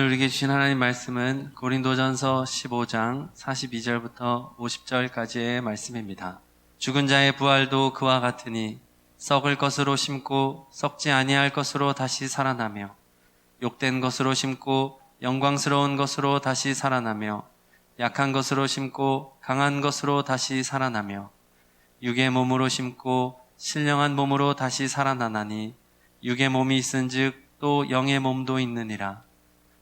우리에게 주신 하나님 말씀은 고린도전서 15장 42절부터 50절까지의 말씀입니다. 죽은 자의 부활도 그와 같으니 썩을 것으로 심고 썩지 아니할 것으로 다시 살아나며 욕된 것으로 심고 영광스러운 것으로 다시 살아나며 약한 것으로 심고 강한 것으로 다시 살아나며 육의 몸으로 심고 신령한 몸으로 다시 살아나나니 육의 몸이 있은즉 또 영의 몸도 있느니라.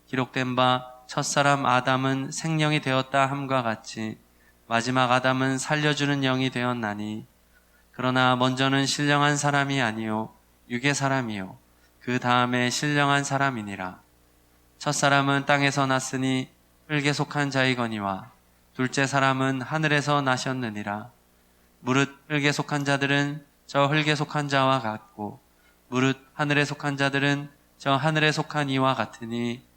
기록된 바 첫사람 아담은 생령이 되었다 함과 같이 마지막 아담은 살려주는 영이 되었나니 그러나 먼저는 신령한 사람이 아니요 육의 사람이요 그 다음에 신령한 사람이니라. 첫사람은 땅에서 났으니 흙에 속한 자이거니와 둘째 사람은 하늘에서 나셨느니라. 무릇 흙에 속한 자들은 저 흙에 속한 자와 같고 무릇 하늘에 속한 자들은 저 하늘에 속한 이와 같으니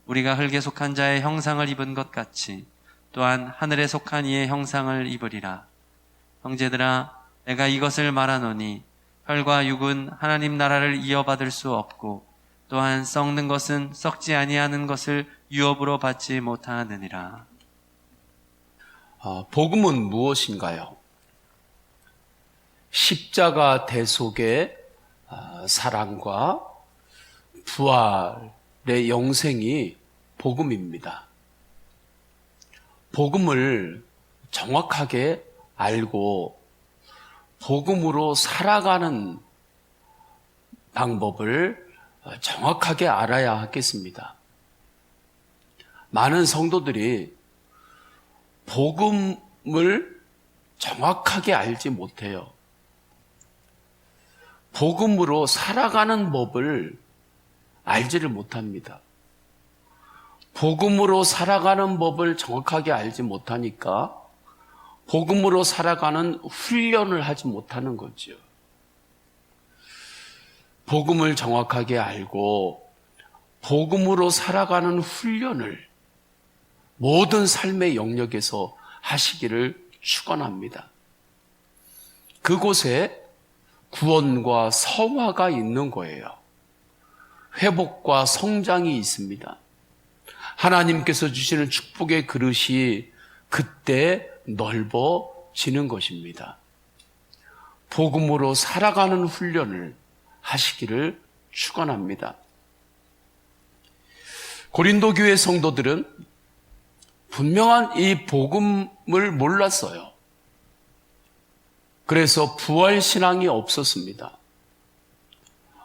우리가 흙에 속한 자의 형상을 입은 것 같이 또한 하늘에 속한 이의 형상을 입으리라. 형제들아, 내가 이것을 말하노니 혈과 육은 하나님 나라를 이어받을 수 없고 또한 썩는 것은 썩지 아니하는 것을 유업으로 받지 못하느니라. 복음은 무엇인가요? 십자가 대속의 사랑과 부활의 영생이 복음입니다. 복음을 정확하게 알고 복음으로 살아가는 방법을 정확하게 알아야 하겠습니다. 많은 성도들이 복음을 정확하게 알지 못해요. 복음으로 살아가는 법을 알지를 못합니다. 복음으로 살아가는 법을 정확하게 알지 못하니까 복음으로 살아가는 훈련을 하지 못하는 거죠. 복음을 정확하게 알고 복음으로 살아가는 훈련을 모든 삶의 영역에서 하시기를 축원합니다. 그곳에 구원과 성화가 있는 거예요. 회복과 성장이 있습니다. 하나님께서 주시는 축복의 그릇이 그때 넓어지는 것입니다. 복음으로 살아가는 훈련을 하시기를 축원합니다. 고린도 교회 성도들은 분명한 이 복음을 몰랐어요. 그래서 부활 신앙이 없었습니다.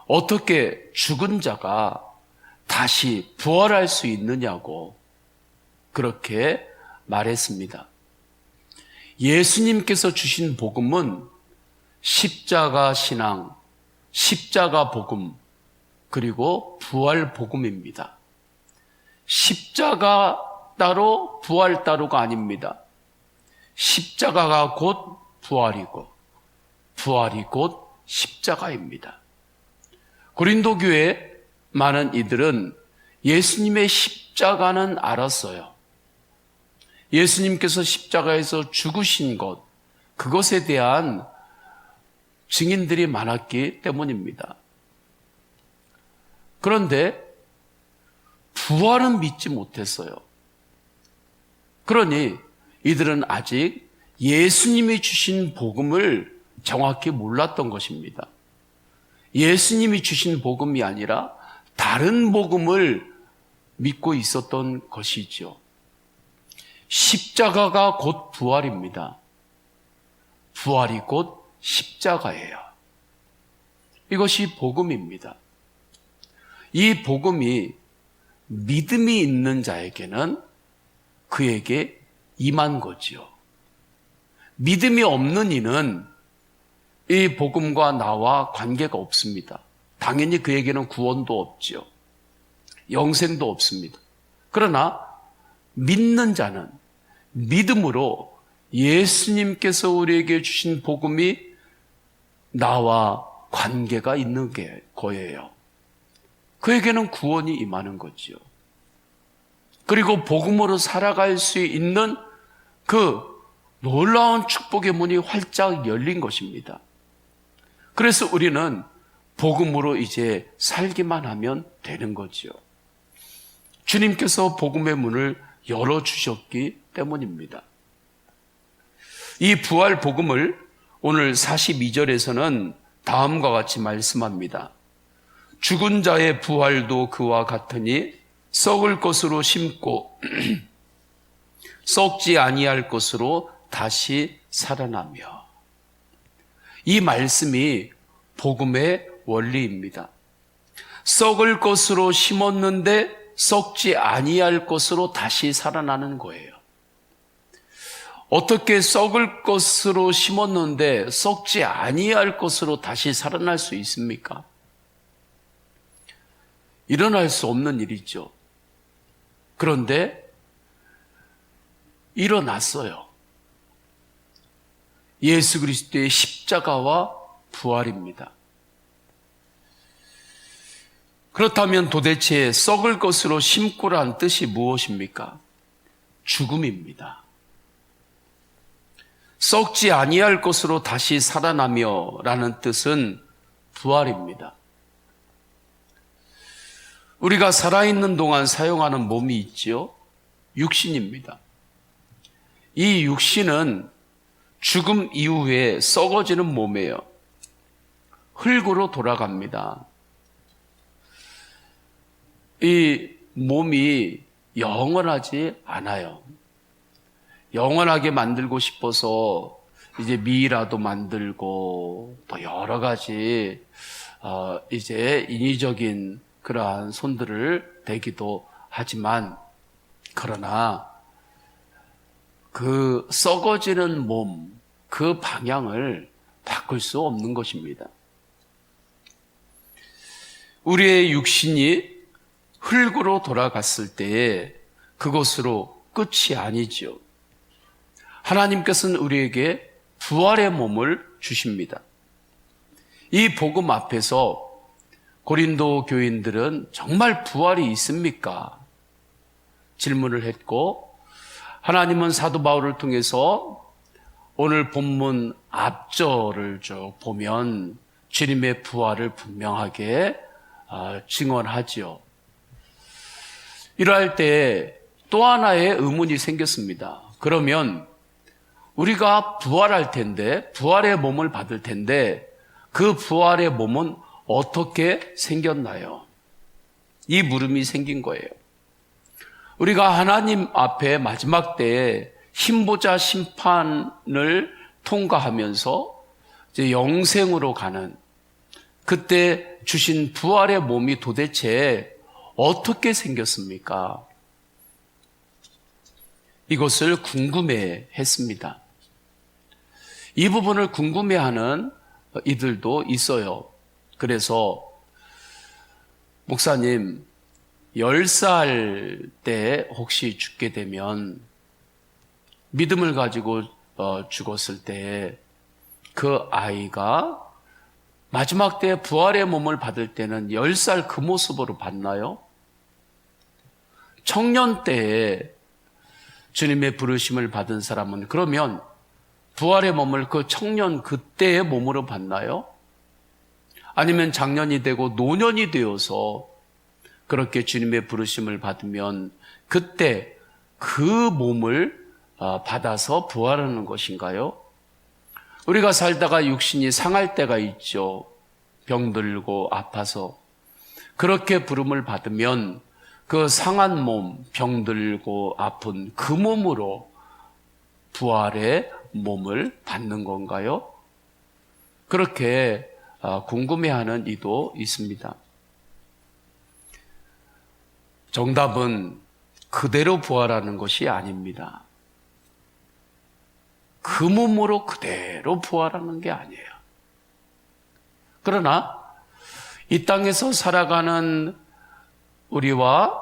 어떻게 죽은 자가 다시 부활할 수 있느냐고 그렇게 말했습니다. 예수님께서 주신 복음은 십자가 신앙, 십자가 복음, 그리고 부활 복음입니다. 십자가 따로 부활 따로가 아닙니다. 십자가가 곧 부활이고 부활이 곧 십자가입니다. 고린도 교회 많은 이들은 예수님의 십자가는 알았어요. 예수님께서 십자가에서 죽으신 것, 그것에 대한 증인들이 많았기 때문입니다. 그런데 부활은 믿지 못했어요. 그러니 이들은 아직 예수님이 주신 복음을 정확히 몰랐던 것입니다. 예수님이 주신 복음이 아니라 다른 복음을 믿고 있었던 것이죠. 십자가가 곧 부활입니다. 부활이 곧 십자가예요. 이것이 복음입니다. 이 복음이 믿음이 있는 자에게는 그에게 임한 거지요. 믿음이 없는 이는 이 복음과 나와 관계가 없습니다. 당연히 그에게는 구원도 없지요. 영생도 없습니다. 그러나 믿는 자는 믿음으로 예수님께서 우리에게 주신 복음이 나와 관계가 있는 거예요. 그에게는 구원이 임하는 거지요. 그리고 복음으로 살아갈 수 있는 그 놀라운 축복의 문이 활짝 열린 것입니다. 그래서 우리는 복음으로 이제 살기만 하면 되는 거죠. 주님께서 복음의 문을 열어주셨기 때문입니다. 이 부활 복음을 오늘 42절에서는 다음과 같이 말씀합니다. 죽은 자의 부활도 그와 같으니 썩을 것으로 심고 썩지 아니할 것으로 다시 살아나며. 이 말씀이 복음의 원리입니다. 썩을 것으로 심었는데 썩지 아니할 것으로 다시 살아나는 거예요. 어떻게 썩을 것으로 심었는데 썩지 아니할 것으로 다시 살아날 수 있습니까? 일어날 수 없는 일이죠. 그런데 일어났어요. 예수 그리스도의 십자가와 부활입니다. 그렇다면 도대체 썩을 것으로 심고란 뜻이 무엇입니까? 죽음입니다. 썩지 아니할 것으로 다시 살아나며 라는 뜻은 부활입니다. 우리가 살아있는 동안 사용하는 몸이 있지요? 육신입니다. 이 육신은 죽음 이후에 썩어지는 몸이에요. 흙으로 돌아갑니다. 이 몸이 영원하지 않아요. 영원하게 만들고 싶어서 이제 미라도 만들고 또 여러 가지 이제 인위적인 그러한 손들을 대기도 하지만, 그러나 그 썩어지는 몸, 그 방향을 바꿀 수 없는 것입니다. 우리의 육신이 흙으로 돌아갔을 때에 그것으로 끝이 아니죠. 하나님께서는 우리에게 부활의 몸을 주십니다. 이 복음 앞에서 고린도 교인들은 정말 부활이 있습니까? 질문을 했고, 하나님은 사도 바울을 통해서 오늘 본문 앞절을 쭉 보면 주님의 부활을 분명하게 증언하지요. 이러할 때 또 하나의 의문이 생겼습니다. 그러면 우리가 부활할 텐데, 부활의 몸을 받을 텐데, 그 부활의 몸은 어떻게 생겼나요? 이 물음이 생긴 거예요. 우리가 하나님 앞에 마지막 때에 힘보자 심판을 통과하면서 이제 영생으로 가는, 그때 주신 부활의 몸이 도대체 어떻게 생겼습니까? 이것을 궁금해 했습니다. 이 부분을 궁금해하는 이들도 있어요. 그래서 목사님, 10살 때 혹시 죽게 되면 믿음을 가지고 죽었을 때 그 아이가 마지막 때 부활의 몸을 받을 때는 10살 그 모습으로 받나요? 청년 때에 주님의 부르심을 받은 사람은 그러면 부활의 몸을 그 청년 그때의 몸으로 받나요? 아니면 장년이 되고 노년이 되어서 그렇게 주님의 부르심을 받으면 그때 그 몸을 받아서 부활하는 것인가요? 우리가 살다가 육신이 상할 때가 있죠. 병들고 아파서. 그렇게 부름을 받으면 그 상한 몸, 병들고 아픈 그 몸으로 부활의 몸을 받는 건가요? 그렇게 궁금해하는 이도 있습니다. 정답은 그대로 부활하는 것이 아닙니다. 그 몸으로 그대로 부활하는 게 아니에요. 그러나 이 땅에서 살아가는 우리와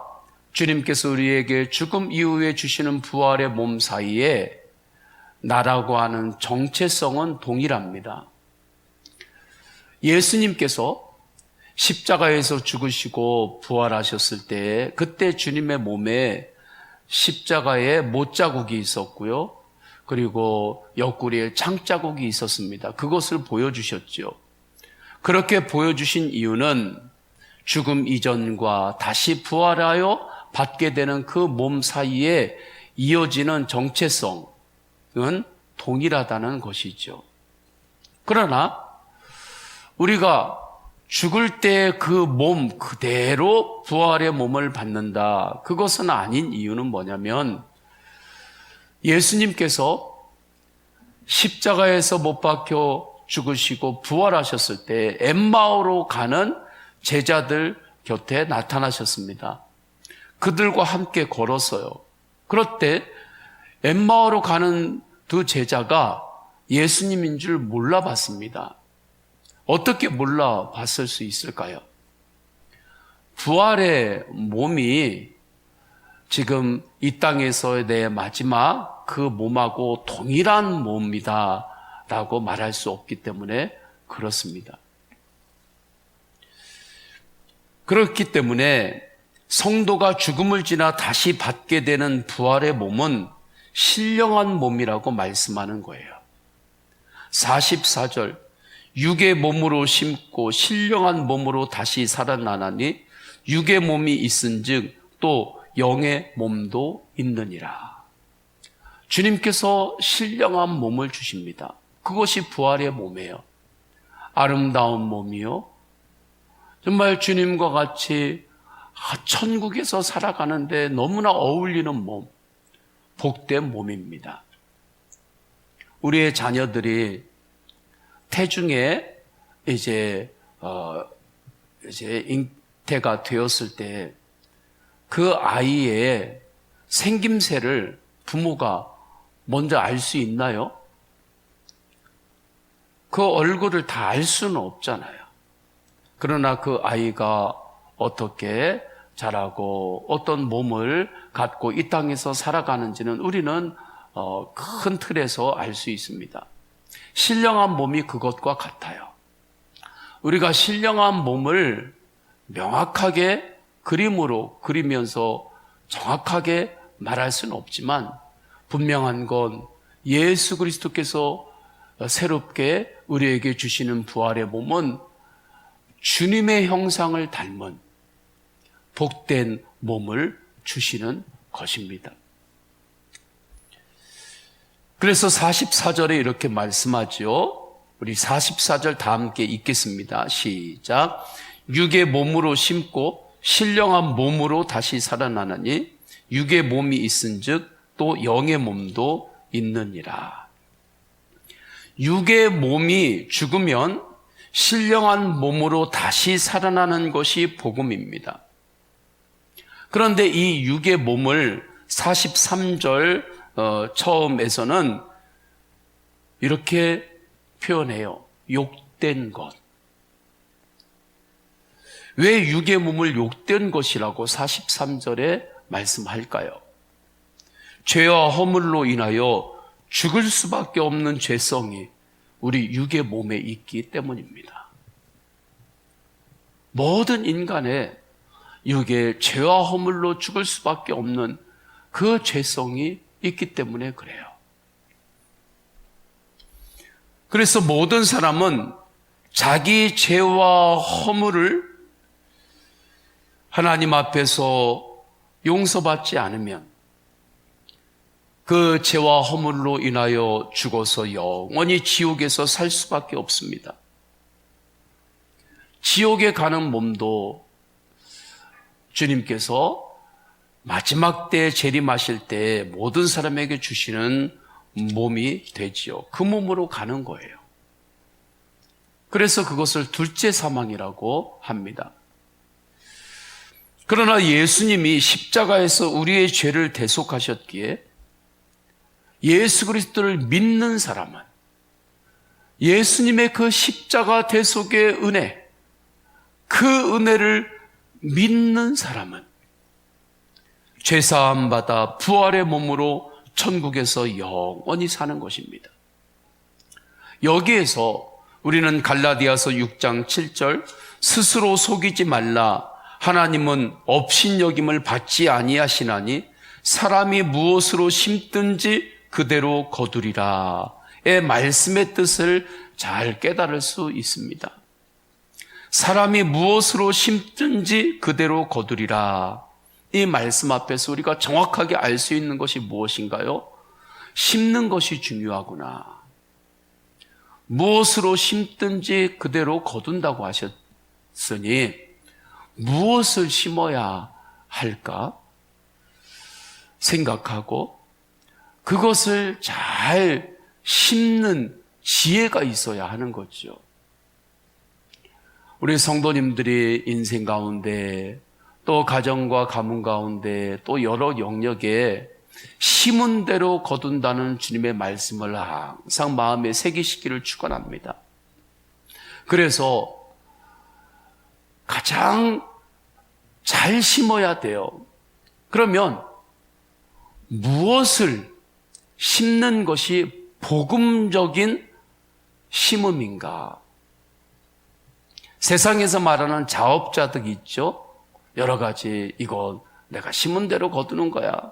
주님께서 우리에게 죽음 이후에 주시는 부활의 몸 사이에 나라고 하는 정체성은 동일합니다. 예수님께서 십자가에서 죽으시고 부활하셨을 때 그때 주님의 몸에 십자가에 못자국이 있었고요. 그리고 옆구리에 창자국이 있었습니다. 그것을 보여주셨죠. 그렇게 보여주신 이유는 죽음 이전과 다시 부활하여 받게 되는 그 몸 사이에 이어지는 정체성은 동일하다는 것이죠. 그러나 우리가 죽을 때 그 몸 그대로 부활의 몸을 받는다. 그것은 아닌 이유는 뭐냐면 예수님께서 십자가에서 못 박혀 죽으시고 부활하셨을 때 엠마오로 가는 제자들 곁에 나타나셨습니다. 그들과 함께 걸었어요. 그럴 때 엠마오로 가는 두 제자가 예수님인 줄 몰라봤습니다. 어떻게 몰라봤을 수 있을까요? 부활의 몸이 지금 이 땅에서의 내 마지막 그 몸하고 동일한 몸이다 라고 말할 수 없기 때문에 그렇습니다. 그렇기 때문에 성도가 죽음을 지나 다시 받게 되는 부활의 몸은 신령한 몸이라고 말씀하는 거예요. 44절 육의 몸으로 심고 신령한 몸으로 다시 살아나나니 육의 몸이 있은즉 또 영의 몸도 있느니라. 주님께서 신령한 몸을 주십니다. 그것이 부활의 몸이에요. 아름다운 몸이요. 정말 주님과 같이 천국에서 살아가는데 너무나 어울리는 몸, 복된 몸입니다. 우리의 자녀들이 태중에 이제 잉태가 되었을 때 그 아이의 생김새를 부모가 먼저 알 수 있나요? 그 얼굴을 다 알 수는 없잖아요. 그러나 그 아이가 어떻게 자라고 어떤 몸을 갖고 이 땅에서 살아가는지는 우리는 큰 틀에서 알 수 있습니다. 신령한 몸이 그것과 같아요. 우리가 신령한 몸을 명확하게 그림으로 그리면서 정확하게 말할 수는 없지만 분명한 건 예수 그리스도께서 새롭게 우리에게 주시는 부활의 몸은 주님의 형상을 닮은 복된 몸을 주시는 것입니다. 그래서 44절에 이렇게 말씀하죠. 우리 44절 다 함께 읽겠습니다. 시작. 육의 몸으로 심고 신령한 몸으로 다시 살아나느니 육의 몸이 있은즉 또 영의 몸도 있느니라. 육의 몸이 죽으면 신령한 몸으로 다시 살아나는 것이 복음입니다. 그런데 이 육의 몸을 43절 처음에서는 이렇게 표현해요. 욕된 것. 왜 육의 몸을 욕된 것이라고 43절에 말씀할까요? 죄와 허물로 인하여 죽을 수밖에 없는 죄성이 우리 육의 몸에 있기 때문입니다. 모든 인간의 육에 죄와 허물로 죽을 수밖에 없는 그 죄성이 있기 때문에 그래요. 그래서 모든 사람은 자기 죄와 허물을 하나님 앞에서 용서받지 않으면 그 죄와 허물로 인하여 죽어서 영원히 지옥에서 살 수밖에 없습니다. 지옥에 가는 몸도 주님께서 마지막 때에 재림하실 때 모든 사람에게 주시는 몸이 되지요. 그 몸으로 가는 거예요. 그래서 그것을 둘째 사망이라고 합니다. 그러나 예수님이 십자가에서 우리의 죄를 대속하셨기에 예수 그리스도를 믿는 사람은 예수님의 그 십자가 대속의 은혜, 그 은혜를 믿는 사람은 죄사함 받아 부활의 몸으로 천국에서 영원히 사는 것입니다. 여기에서 우리는 갈라디아서 6장 7절 스스로 속이지 말라 하나님은 업신여김을 받지 아니하시나니 사람이 무엇으로 심든지 그대로 거두리라의 말씀의 뜻을 잘 깨달을 수 있습니다. 사람이 무엇으로 심든지 그대로 거두리라. 이 말씀 앞에서 우리가 정확하게 알 수 있는 것이 무엇인가요? 심는 것이 중요하구나. 무엇으로 심든지 그대로 거둔다고 하셨으니 무엇을 심어야 할까 생각하고 그것을 잘 심는 지혜가 있어야 하는 거죠. 우리 성도님들이 인생 가운데 또 가정과 가문 가운데 또 여러 영역에 심은 대로 거둔다는 주님의 말씀을 항상 마음에 새기시기를 축원합니다. 그래서 가장 잘 심어야 돼요. 그러면 무엇을 심는 것이 복음적인 심음인가? 세상에서 말하는 자업자득이 있죠. 여러 가지 이건 내가 심은 대로 거두는 거야.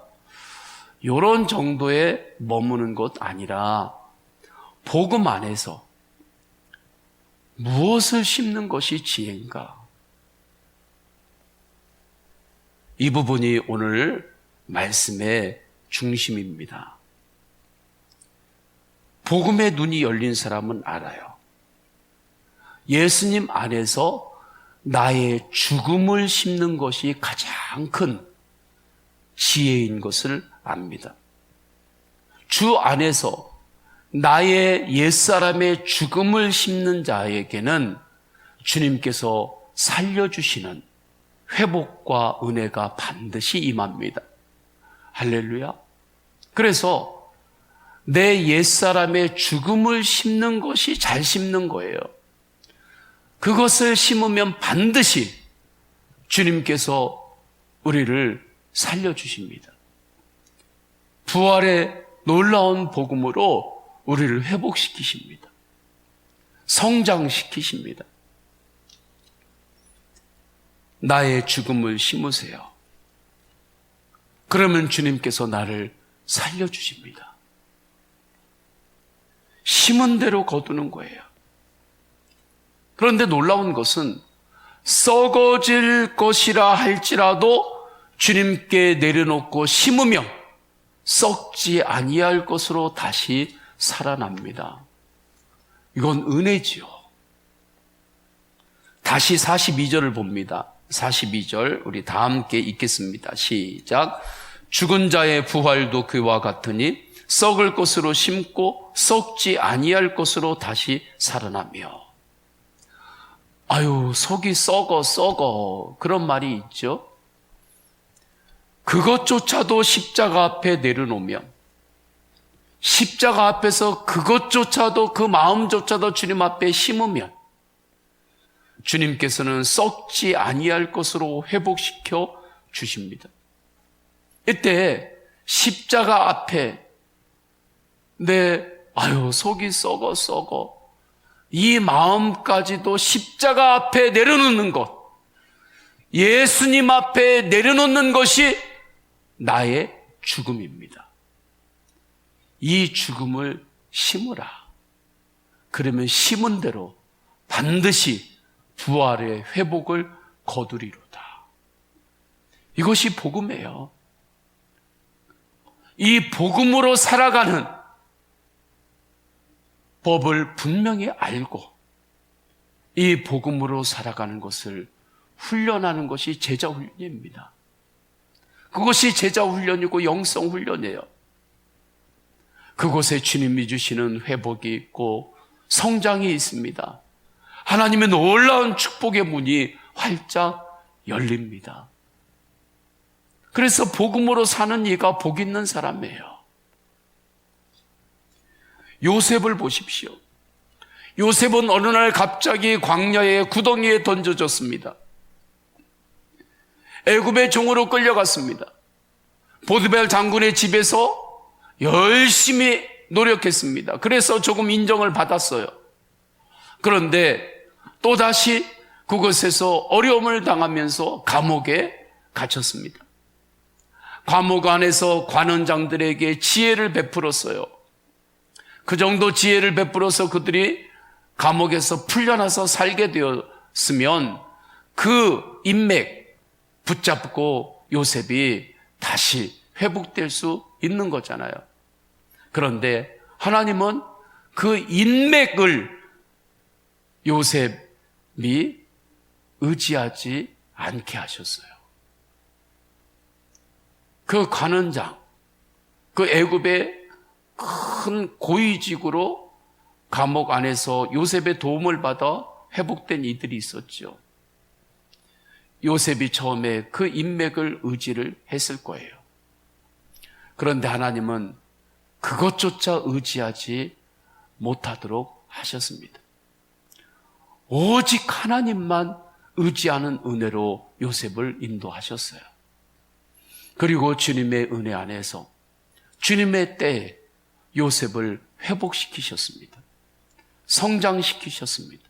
이런 정도에 머무는 것 아니라 복음 안에서 무엇을 심는 것이 지혜인가? 이 부분이 오늘 말씀의 중심입니다. 복음의 눈이 열린 사람은 알아요. 예수님 안에서 나의 죽음을 심는 것이 가장 큰 지혜인 것을 압니다. 주 안에서 나의 옛사람의 죽음을 심는 자에게는 주님께서 살려주시는 회복과 은혜가 반드시 임합니다. 할렐루야. 그래서 내 옛사람의 죽음을 심는 것이 잘 심는 거예요. 그것을 심으면 반드시 주님께서 우리를 살려주십니다. 부활의 놀라운 복음으로 우리를 회복시키십니다. 성장시키십니다. 나의 죽음을 심으세요. 그러면 주님께서 나를 살려주십니다. 심은 대로 거두는 거예요. 그런데 놀라운 것은 썩어질 것이라 할지라도 주님께 내려놓고 심으면 썩지 아니할 것으로 다시 살아납니다. 이건 은혜지요. 다시 42절을 봅니다. 42절 우리 다 함께 읽겠습니다. 시작. 죽은 자의 부활도 그와 같으니 썩을 것으로 심고 썩지 아니할 것으로 다시 살아나며. 아유, 속이 썩어 그런 말이 있죠. 그것조차도 십자가 앞에 내려놓으면, 십자가 앞에서 그것조차도 그 마음조차도 주님 앞에 심으면 주님께서는 썩지 아니할 것으로 회복시켜 주십니다. 이때 십자가 앞에 속이 썩어 이 마음까지도 십자가 앞에 내려놓는 것, 예수님 앞에 내려놓는 것이 나의 죽음입니다. 이 죽음을 심으라. 그러면 심은 대로 반드시 부활의 회복을 거두리로다. 이것이 복음이에요. 이 복음으로 살아가는 법을 분명히 알고 이 복음으로 살아가는 것을 훈련하는 것이 제자 훈련입니다. 그것이 제자 훈련이고 영성 훈련이에요. 그곳에 주님이 주시는 회복이 있고 성장이 있습니다. 하나님의 놀라운 축복의 문이 활짝 열립니다. 그래서 복음으로 사는 이가 복 있는 사람이에요. 요셉을 보십시오. 요셉은 어느 날 갑자기 광야의 구덩이에 던져졌습니다. 애굽의 종으로 끌려갔습니다. 보디발 장군의 집에서 열심히 노력했습니다. 그래서 조금 인정을 받았어요. 그런데 또다시 그곳에서 어려움을 당하면서 감옥에 갇혔습니다. 감옥 안에서 관원장들에게 지혜를 베풀었어요. 그 정도 지혜를 베풀어서 그들이 감옥에서 풀려나서 살게 되었으면 그 인맥 붙잡고 요셉이 다시 회복될 수 있는 거잖아요. 그런데 하나님은 그 인맥을 요셉이 의지하지 않게 하셨어요. 그 관원장, 그 애굽의 큰 고위직으로 감옥 안에서 요셉의 도움을 받아 회복된 이들이 있었죠. 요셉이 처음에 그 인맥을 의지를 했을 거예요. 그런데 하나님은 그것조차 의지하지 못하도록 하셨습니다. 오직 하나님만 의지하는 은혜로 요셉을 인도하셨어요. 그리고 주님의 은혜 안에서 주님의 때에 요셉을 회복시키셨습니다. 성장시키셨습니다.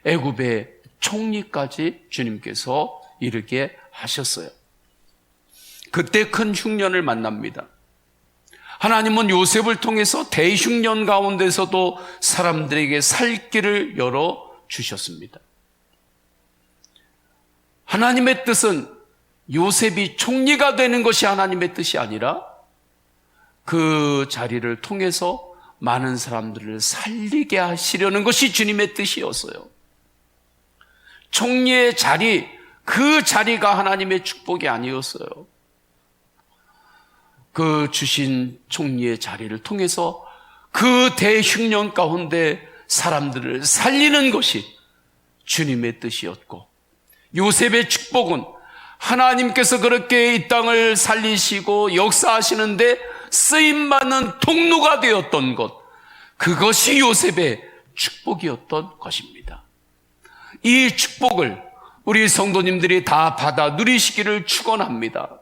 애굽의 총리까지 주님께서 이르게 하셨어요. 그때 큰 흉년을 만납니다. 하나님은 요셉을 통해서 대흉년 가운데서도 사람들에게 살 길을 열어주셨습니다. 하나님의 뜻은 요셉이 총리가 되는 것이 하나님의 뜻이 아니라 그 자리를 통해서 많은 사람들을 살리게 하시려는 것이 주님의 뜻이었어요. 총리의 자리, 그 자리가 하나님의 축복이 아니었어요. 그 주신 총리의 자리를 통해서 그 대흉년 가운데 사람들을 살리는 것이 주님의 뜻이었고, 요셉의 축복은 하나님께서 그렇게 이 땅을 살리시고 역사하시는데 쓰임받는 통로가 되었던 것, 그것이 요셉의 축복이었던 것입니다. 이 축복을 우리 성도님들이 다 받아 누리시기를 축원합니다.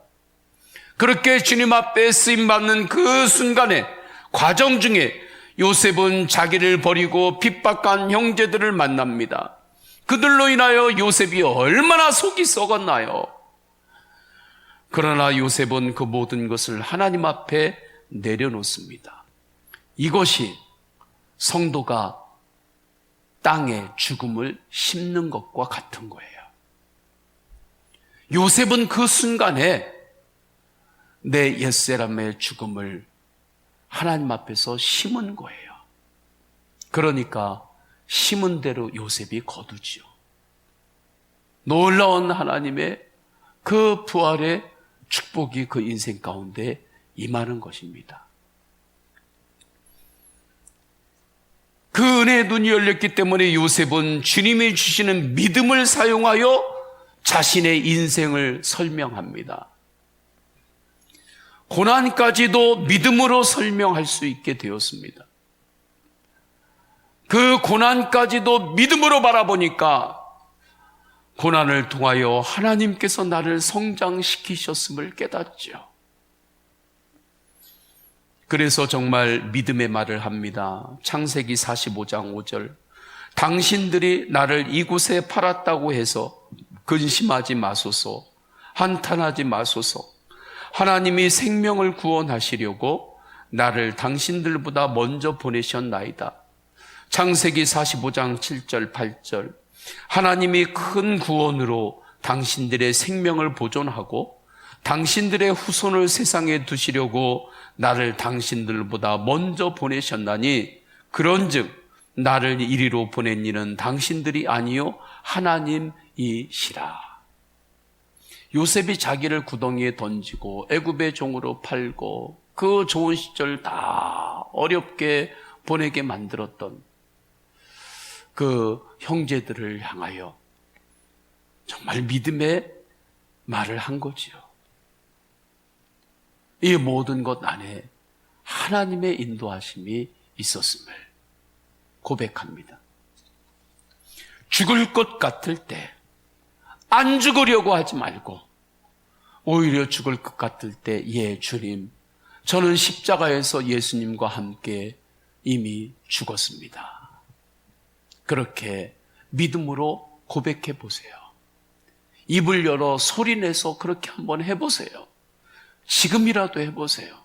그렇게 주님 앞에 쓰임받는 그 순간에 과정 중에 요셉은 자기를 버리고 핍박한 형제들을 만납니다. 그들로 인하여 요셉이 얼마나 속이 썩었나요? 그러나 요셉은 그 모든 것을 하나님 앞에 내려놓습니다. 이것이 성도가 땅에 죽음을 심는 것과 같은 거예요. 요셉은 그 순간에 내 옛사람의 죽음을 하나님 앞에서 심은 거예요. 그러니까 심은 대로 요셉이 거두지요. 놀라운 하나님의 그 부활의 축복이 그 인생 가운데 임하는 것입니다. 그 은혜의 눈이 열렸기 때문에 요셉은 주님이 주시는 믿음을 사용하여 자신의 인생을 설명합니다. 고난까지도 믿음으로 설명할 수 있게 되었습니다. 그 고난까지도 믿음으로 바라보니까 고난을 통하여 하나님께서 나를 성장시키셨음을 깨닫죠. 그래서 정말 믿음의 말을 합니다. 창세기 45장 5절. 당신들이 나를 이곳에 팔았다고 해서 근심하지 마소서, 한탄하지 마소서. 하나님이 생명을 구원하시려고 나를 당신들보다 먼저 보내셨나이다. 창세기 45장 7절 8절. 하나님이 큰 구원으로 당신들의 생명을 보존하고 당신들의 후손을 세상에 두시려고 나를 당신들보다 먼저 보내셨나니 그런즉 나를 이리로 보낸 이는 당신들이 아니요 하나님이시라. 요셉이 자기를 구덩이에 던지고 애굽의 종으로 팔고 그 좋은 시절 다 어렵게 보내게 만들었던 그 형제들을 향하여 정말 믿음의 말을 한 거지요. 이 모든 것 안에 하나님의 인도하심이 있었음을 고백합니다. 죽을 것 같을 때 안 죽으려고 하지 말고 오히려 죽을 것 같을 때 예, 주님, 저는 십자가에서 예수님과 함께 이미 죽었습니다. 그렇게 믿음으로 고백해 보세요. 입을 열어 소리내서 그렇게 한번 해보세요. 지금이라도 해보세요.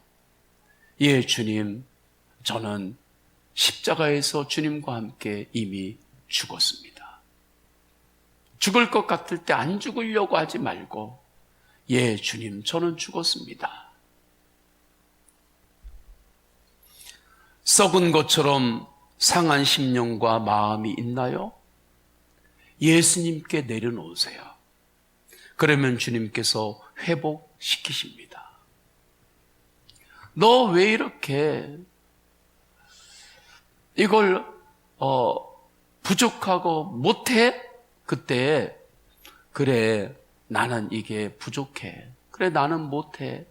예, 주님, 저는 십자가에서 주님과 함께 이미 죽었습니다. 죽을 것 같을 때 안 죽으려고 하지 말고 예, 주님, 저는 죽었습니다. 썩은 것처럼 상한 심령과 마음이 있나요? 예수님께 내려놓으세요. 그러면 주님께서 회복시키십니다. 너 왜 이렇게 이걸 부족하고 못해? 그때 그래, 나는 이게 부족해. 그래, 나는 못해.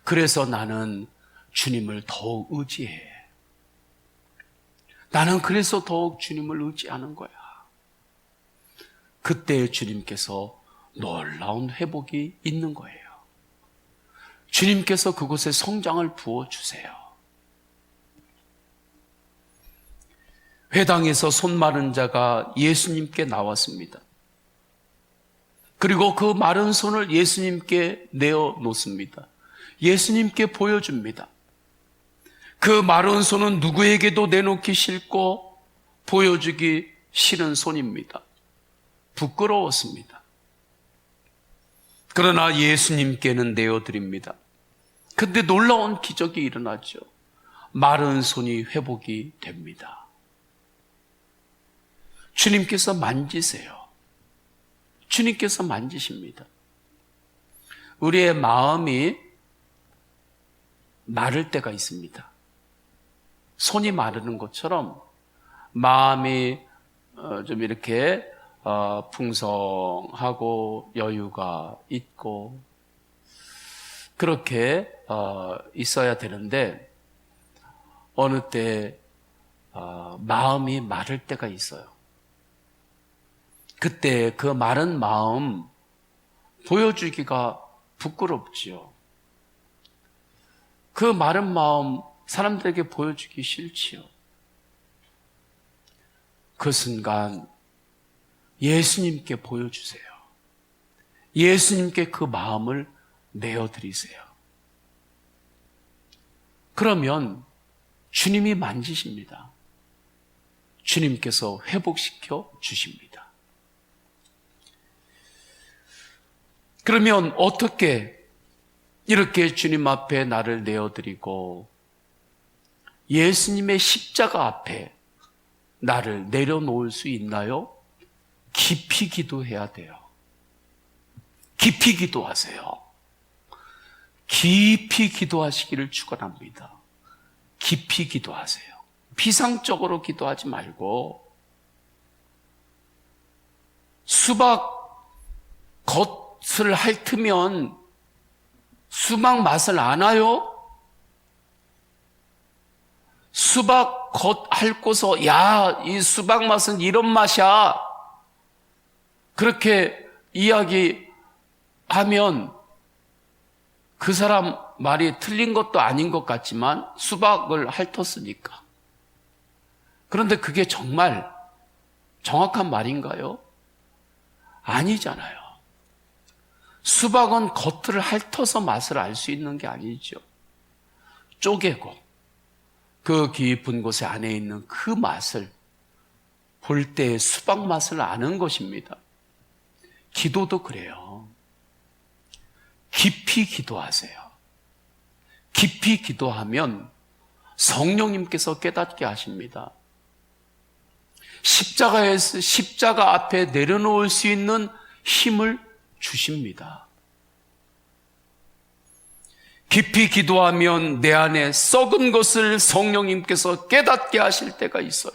그래서 나는 주님을 더욱 의지해. 나는 그래서 더욱 주님을 의지하는 거야. 그때 주님께서 놀라운 회복이 있는 거예요. 주님께서 그곳에 성장을 부어주세요. 회당에서 손 마른 자가 예수님께 나왔습니다. 그리고 그 마른 손을 예수님께 내어놓습니다. 예수님께 보여줍니다. 그 마른 손은 누구에게도 내놓기 싫고 보여주기 싫은 손입니다. 부끄러웠습니다. 그러나 예수님께는 내어드립니다. 근데 놀라운 기적이 일어나죠. 마른 손이 회복이 됩니다. 주님께서 만지세요. 주님께서 만지십니다. 우리의 마음이 마를 때가 있습니다. 손이 마르는 것처럼 마음이 좀 이렇게 풍성하고 여유가 있고 그렇게 있어야 되는데 어느 때 마음이 마를 때가 있어요. 그때 그 마른 마음 보여주기가 부끄럽지요. 그 마른 마음 사람들에게 보여주기 싫지요. 그 순간 예수님께 보여주세요. 예수님께 그 마음을 내어드리세요. 그러면 주님이 만지십니다. 주님께서 회복시켜 주십니다. 그러면 어떻게 이렇게 주님 앞에 나를 내어드리고 예수님의 십자가 앞에 나를 내려놓을 수 있나요? 깊이 기도해야 돼요. 깊이 기도하세요. 깊이 기도하시기를 축원합니다. 깊이 기도하세요. 비상적으로 기도하지 말고 수박 겉을 핥으면 수박 맛을 아나요? 수박 겉 핥고서 야, 이 수박 맛은 이런 맛이야. 그렇게 이야기하면 그 사람 말이 틀린 것도 아닌 것 같지만 수박을 핥았으니까. 그런데 그게 정말 정확한 말인가요? 아니잖아요. 수박은 겉을 핥아서 맛을 알 수 있는 게 아니죠. 쪼개고 그 깊은 곳에 안에 있는 그 맛을 볼 때 수박 맛을 아는 것입니다. 기도도 그래요. 깊이 기도하세요. 깊이 기도하면 성령님께서 깨닫게 하십니다. 십자가 앞에 내려놓을 수 있는 힘을 주십니다. 깊이 기도하면 내 안에 썩은 것을 성령님께서 깨닫게 하실 때가 있어요.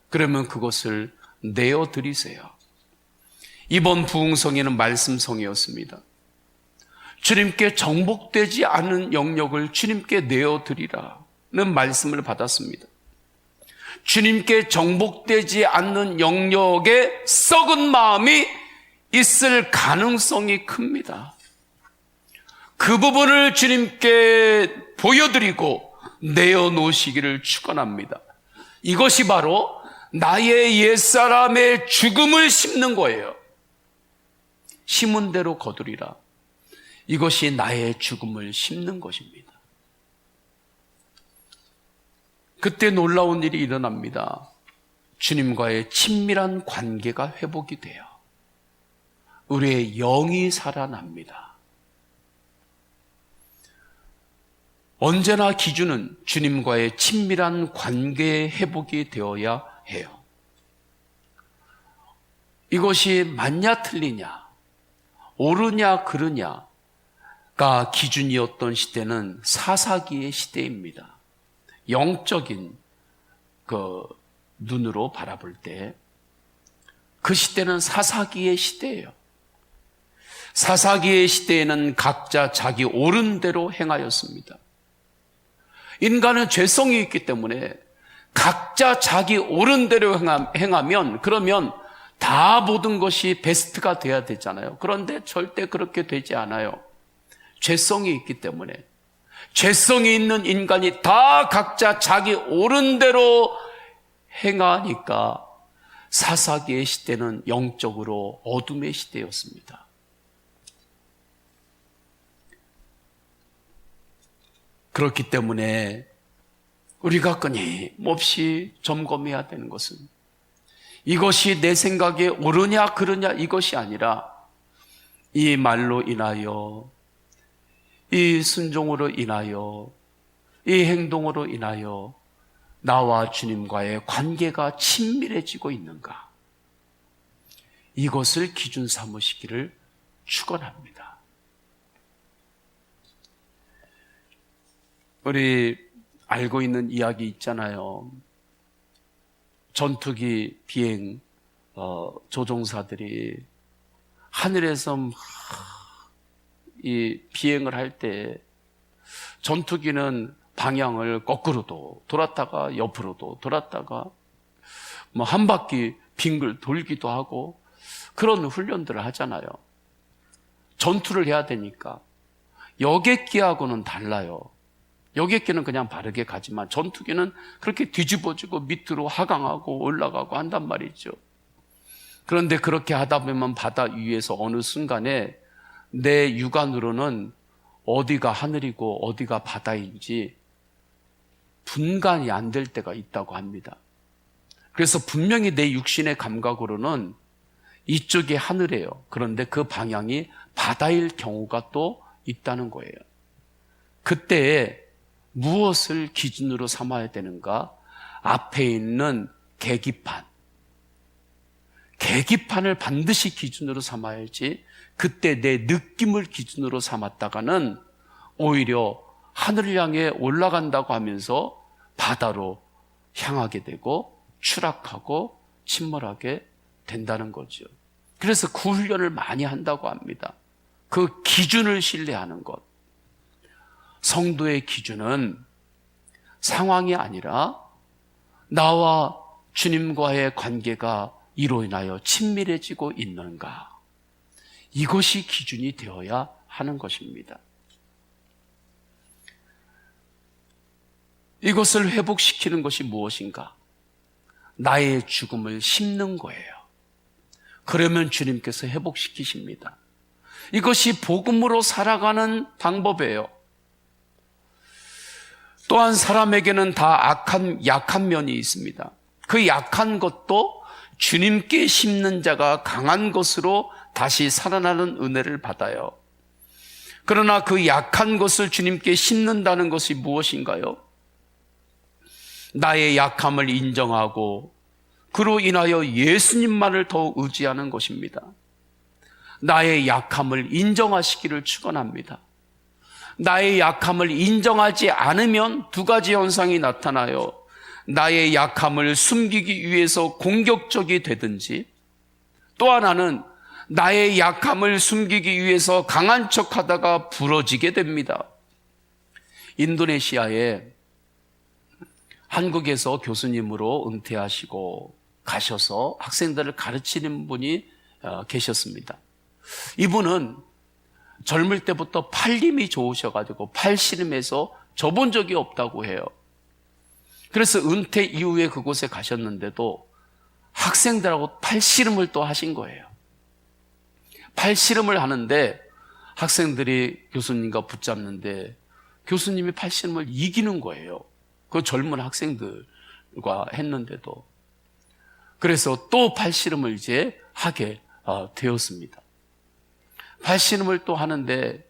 그러면 그것을 내어드리세요. 이번 부흥성에는 말씀성이었습니다. 주님께 정복되지 않은 영역을 주님께 내어드리라는 말씀을 받았습니다. 주님께 정복되지 않는 영역에 썩은 마음이 있을 가능성이 큽니다. 그 부분을 주님께 보여드리고 내어놓으시기를 축원합니다. 이것이 바로 나의 옛사람의 죽음을 심는 거예요. 심은 대로 거두리라. 이것이 나의 죽음을 심는 것입니다. 그때 놀라운 일이 일어납니다. 주님과의 친밀한 관계가 회복이 돼요. 우리의 영이 살아납니다. 언제나 기준은 주님과의 친밀한 관계 회복이 되어야 해요. 이것이 맞냐 틀리냐, 옳으냐 그르냐가 기준이었던 시대는 사사기의 시대입니다. 영적인 그 눈으로 바라볼 때 그 시대는 사사기의 시대예요. 사사기의 시대에는 각자 자기 옳은 대로 행하였습니다. 인간은 죄성이 있기 때문에 각자 자기 옳은 대로 행하면 그러면 다 모든 것이 베스트가 돼야 되잖아요. 그런데 절대 그렇게 되지 않아요. 죄성이 있기 때문에 죄성이 있는 인간이 다 각자 자기 옳은 대로 행하니까 사사기의 시대는 영적으로 어둠의 시대였습니다. 그렇기 때문에 우리가 끊임없이 점검해야 되는 것은 이것이 내 생각에 옳으냐 그르냐 이것이 아니라 이 말로 인하여, 이 순종으로 인하여, 이 행동으로 인하여 나와 주님과의 관계가 친밀해지고 있는가, 이것을 기준 삼으시기를 축원합니다. 우리 알고 있는 이야기 있잖아요. 전투기 비행 조종사들이 하늘에서 이 비행을 할 때 전투기는 방향을 거꾸로도 돌았다가 옆으로도 돌았다가 뭐 한 바퀴 빙글 돌기도 하고 그런 훈련들을 하잖아요. 전투를 해야 되니까. 여객기하고는 달라요. 여객기는 그냥 바르게 가지만 전투기는 그렇게 뒤집어지고 밑으로 하강하고 올라가고 한단 말이죠. 그런데 그렇게 하다 보면 바다 위에서 어느 순간에 내 육안으로는 어디가 하늘이고 어디가 바다인지 분간이 안 될 때가 있다고 합니다. 그래서 분명히 내 육신의 감각으로는 이쪽이 하늘이에요. 그런데 그 방향이 바다일 경우가 또 있다는 거예요. 그때 무엇을 기준으로 삼아야 되는가? 앞에 있는 계기판을 반드시 기준으로 삼아야지, 그때 내 느낌을 기준으로 삼았다가는 오히려 하늘을 향해 올라간다고 하면서 바다로 향하게 되고 추락하고 침몰하게 된다는 거죠. 그래서 그 훈련을 많이 한다고 합니다. 그 기준을 신뢰하는 것. 성도의 기준은 상황이 아니라 나와 주님과의 관계가 이로 인하여 친밀해지고 있는가, 이것이 기준이 되어야 하는 것입니다. 이것을 회복시키는 것이 무엇인가? 나의 죽음을 심는 거예요. 그러면 주님께서 회복시키십니다. 이것이 복음으로 살아가는 방법이에요. 또한 사람에게는 다 약한 면이 있습니다. 그 약한 것도 주님께 심는 자가 강한 것으로 다시 살아나는 은혜를 받아요. 그러나 그 약한 것을 주님께 심는다는 것이 무엇인가요? 나의 약함을 인정하고 그로 인하여 예수님만을 더 의지하는 것입니다. 나의 약함을 인정하시기를 축원합니다. 나의 약함을 인정하지 않으면 두 가지 현상이 나타나요. 나의 약함을 숨기기 위해서 공격적이 되든지, 또 하나는 나의 약함을 숨기기 위해서 강한 척하다가 부러지게 됩니다. 인도네시아에 한국에서 교수님으로 은퇴하시고 가셔서 학생들을 가르치는 분이 계셨습니다. 이분은 젊을 때부터 팔림이 좋으셔가지고 팔씨름해서 져본 적이 없다고 해요. 그래서 은퇴 이후에 그곳에 가셨는데도 학생들하고 팔씨름을 또 하신 거예요. 팔씨름을 하는데 학생들이 교수님과 붙잡는데 교수님이 팔씨름을 이기는 거예요. 그 젊은 학생들과 했는데도. 그래서 또 팔씨름을 이제 하게 되었습니다. 팔씨름을 또 하는데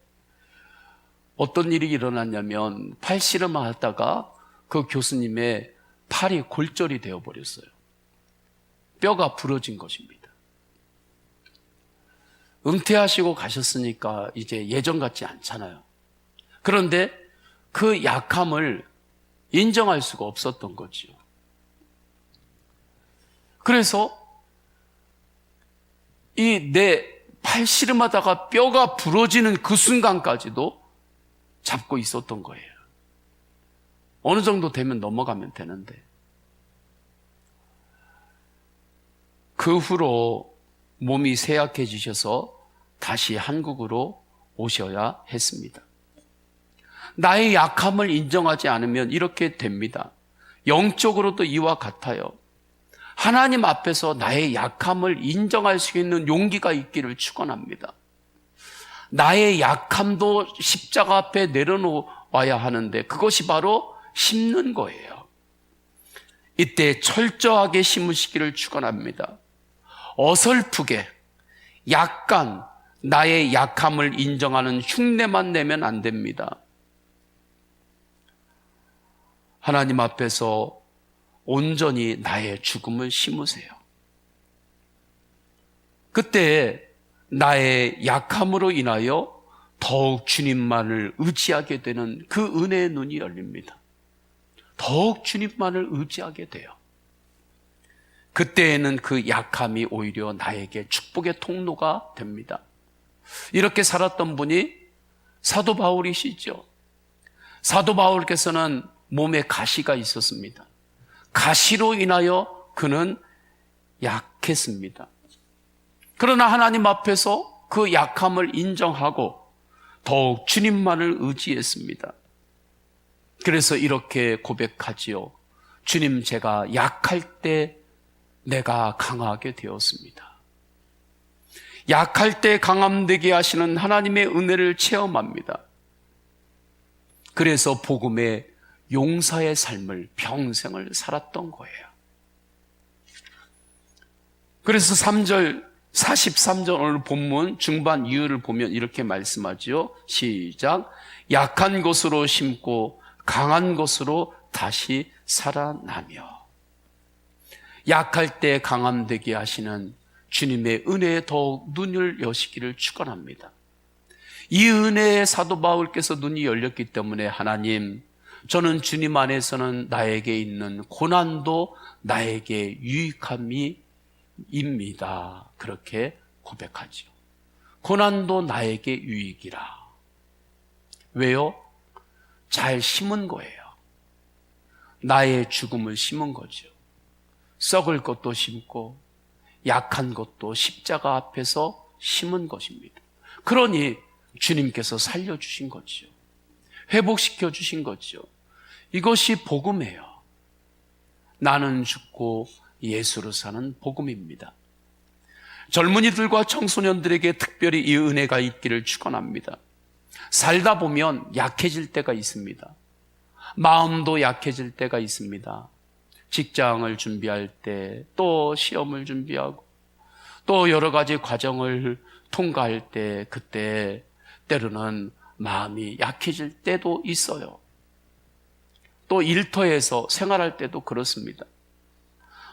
어떤 일이 일어났냐면 팔씨름 하다가 그 교수님의 팔이 골절이 되어버렸어요. 뼈가 부러진 것입니다. 은퇴하시고 가셨으니까 이제 예전 같지 않잖아요. 그런데 그 약함을 인정할 수가 없었던 거지요. 그래서 이 내 팔씨름하다가 뼈가 부러지는 그 순간까지도 잡고 있었던 거예요. 어느 정도 되면 넘어가면 되는데. 그 후로 몸이 쇠약해지셔서 다시 한국으로 오셔야 했습니다. 나의 약함을 인정하지 않으면 이렇게 됩니다. 영적으로도 이와 같아요. 하나님 앞에서 나의 약함을 인정할 수 있는 용기가 있기를 축원합니다. 나의 약함도 십자가 앞에 내려놓아야 하는데 그것이 바로 심는 거예요. 이때 철저하게 심으시기를 축원합니다. 어설프게 약간 나의 약함을 인정하는 흉내만 내면 안 됩니다. 하나님 앞에서 온전히 나의 죽음을 심으세요. 그때 나의 약함으로 인하여 더욱 주님만을 의지하게 되는 그 은혜의 눈이 열립니다. 더욱 주님만을 의지하게 돼요. 그때에는 그 약함이 오히려 나에게 축복의 통로가 됩니다. 이렇게 살았던 분이 사도 바울이시죠. 사도 바울께서는 몸에 가시가 있었습니다. 가시로 인하여 그는 약했습니다. 그러나 하나님 앞에서 그 약함을 인정하고 더욱 주님만을 의지했습니다. 그래서 이렇게 고백하지요. 주님, 제가 약할 때 내가 강하게 되었습니다. 약할 때 강함되게 하시는 하나님의 은혜를 체험합니다. 그래서 복음의 용사의 삶을 평생을 살았던 거예요. 그래서 43절 오늘 본문 중반 이유를 보면 이렇게 말씀하지요. 시작. 약한 것으로 심고 강한 것으로 다시 살아나며. 약할 때 강함되게 하시는 주님의 은혜에 더욱 눈을 여시기를 축원합니다. 이 은혜에 사도 바울께서 눈이 열렸기 때문에 하나님, 저는 주님 안에서는 나에게 있는 고난도 나에게 유익함이입니다. 그렇게 고백하죠. 고난도 나에게 유익이라. 왜요? 잘 심은 거예요. 나의 죽음을 심은 거죠. 썩을 것도 심고 약한 것도 십자가 앞에서 심은 것입니다. 그러니 주님께서 살려주신 거죠. 회복시켜 주신 거죠. 이것이 복음이에요. 나는 죽고 예수로 사는 복음입니다. 젊은이들과 청소년들에게 특별히 이 은혜가 있기를 축원합니다. 살다 보면 약해질 때가 있습니다. 마음도 약해질 때가 있습니다. 직장을 준비할 때, 또 시험을 준비하고, 또 여러 가지 과정을 통과할 때, 그때 때로는 마음이 약해질 때도 있어요. 또 일터에서 생활할 때도 그렇습니다.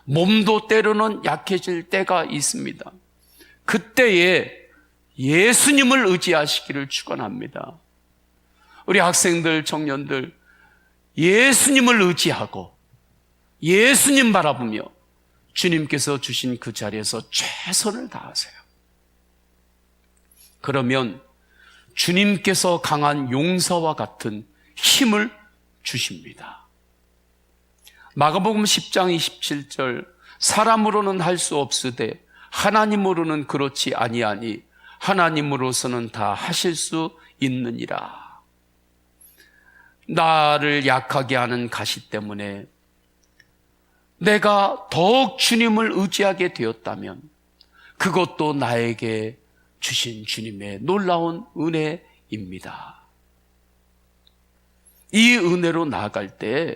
몸도 때로는 약해질 때가 있습니다. 그때에 예수님을 의지하시기를 축원합니다. 우리 학생들, 청년들, 예수님을 의지하고 예수님 바라보며 주님께서 주신 그 자리에서 최선을 다하세요. 그러면 주님께서 강한 용사와 같은 힘을 주십니다. 마가복음 10장 27절, 사람으로는 할 수 없으되 하나님으로는 그렇지 아니하니 하나님으로서는 다 하실 수 있느니라. 나를 약하게 하는 가시 때문에 내가 더욱 주님을 의지하게 되었다면 그것도 나에게 주신 주님의 놀라운 은혜입니다. 이 은혜로 나아갈 때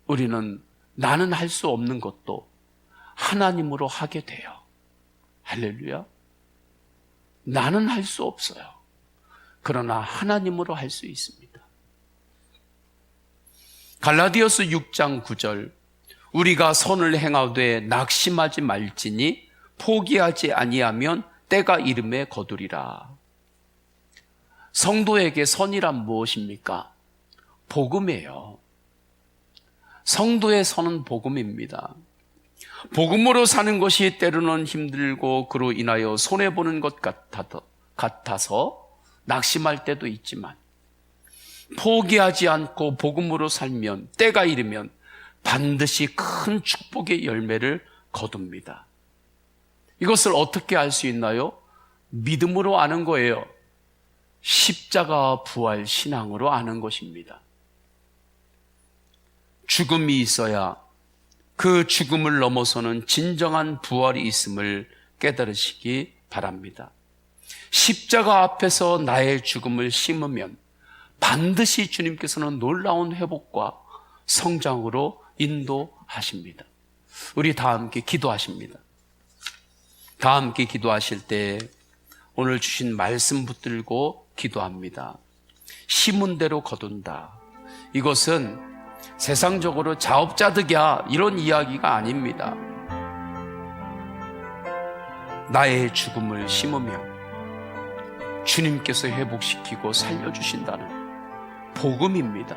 우리는 나는 할 수 없는 것도 하나님으로 하게 돼요. 할렐루야. 나는 할 수 없어요. 그러나 하나님으로 할 수 있습니다. 갈라디아서 6장 9절, 우리가 선을 행하되 낙심하지 말지니 포기하지 아니하면 때가 이름에 거두리라. 성도에게 선이란 무엇입니까? 복음이에요. 성도의 선은 복음입니다. 복음으로 사는 것이 때로는 힘들고 그로 인하여 손해보는 것 같아서 낙심할 때도 있지만, 포기하지 않고 복음으로 살면 때가 이르면 반드시 큰 축복의 열매를 거둡니다. 이것을 어떻게 알 수 있나요? 믿음으로 아는 거예요. 십자가 부활 신앙으로 아는 것입니다. 죽음이 있어야 그 죽음을 넘어서는 진정한 부활이 있음을 깨달으시기 바랍니다. 십자가 앞에서 나의 죽음을 심으면 반드시 주님께서는 놀라운 회복과 성장으로 인도하십니다. 우리 다 함께 기도하십니다. 다 함께 기도하실 때 오늘 주신 말씀 붙들고 기도합니다. 심은 대로 거둔다. 이것은 세상적으로 자업자득이야 이런 이야기가 아닙니다. 나의 죽음을 심으면 주님께서 회복시키고 살려주신다는 복음입니다.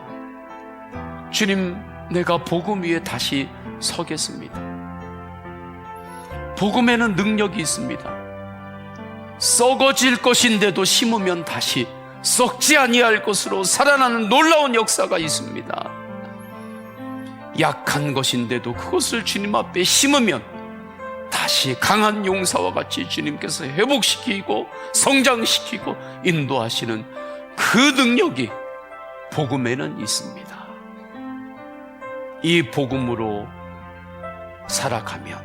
주님, 내가 복음 위에 다시 서겠습니다. 복음에는 능력이 있습니다. 썩어질 것인데도 심으면 다시 썩지 아니할 것으로 살아나는 놀라운 역사가 있습니다. 약한 것인데도 그것을 주님 앞에 심으면 다시 강한 용사와 같이 주님께서 회복시키고 성장시키고 인도하시는 그 능력이 복음에는 있습니다. 이 복음으로 살아가면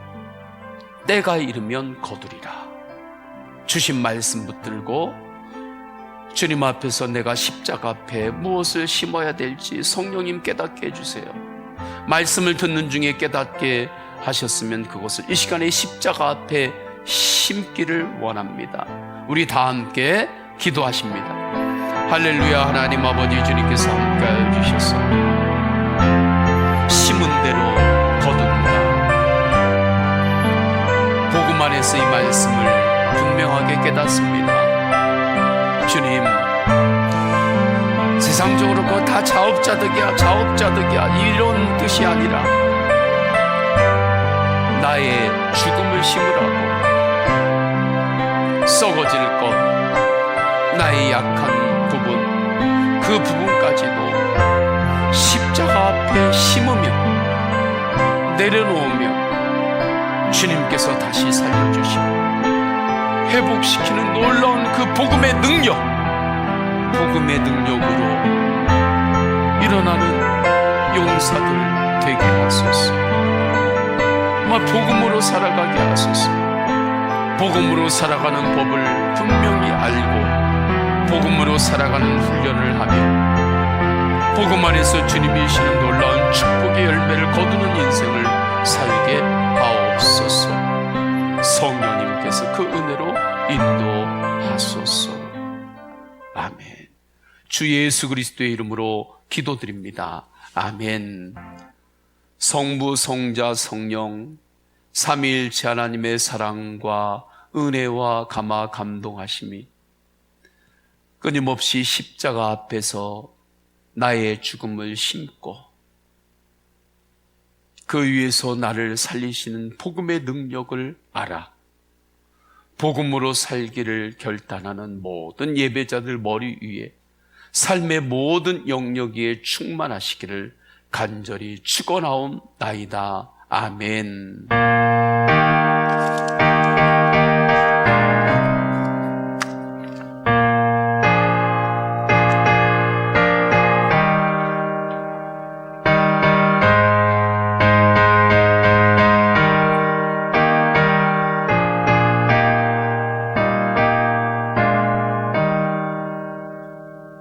때가 이르면 거두리라. 주신 말씀 붙들고 주님 앞에서 내가 십자가 앞에 무엇을 심어야 될지 성령님 깨닫게 해주세요. 말씀을 듣는 중에 깨닫게 하셨으면 그것을 이 시간에 십자가 앞에 심기를 원합니다. 우리 다 함께 기도하십니다. 할렐루야. 하나님 아버지, 주님께서 함께해 주셔서 심은 대로 거둔다. 복음 안에서 이 말씀을 분명하게 깨닫습니다. 주님, 세상적으로 그거 다 자업자득이야 이런 뜻이 아니라 나의 죽음을 심으라고, 썩어질 것, 나의 약한 부분, 그 부분까지도 십자가 앞에 심으면, 내려놓으면 주님께서 다시 살려주시고 회복시키는 놀라운 그 복음의 능력, 복음의 능력으로 일어나는 용사들 되게 하소서. 복음으로 살아가게 하소서. 복음으로 살아가는 법을 분명히 알고 복음으로 살아가는 훈련을 하며 복음 안에서 주님이 주시는 놀라운 축복의 열매를 거두는 인생을 살게 하옵소서. 성령님께서 그 은혜로 인도하소서. 아멘. 주 예수 그리스도의 이름으로 기도드립니다. 아멘. 성부, 성자, 성령 삼위일체 하나님의 사랑과 은혜와 감화 감동하심이 끊임없이 십자가 앞에서 나의 죽음을 심고 그 위에서 나를 살리시는 복음의 능력을 알아 복음으로 살기를 결단하는 모든 예배자들 머리 위에 삶의 모든 영역에 충만하시기를 간절히 축원하옵나이다. 아멘.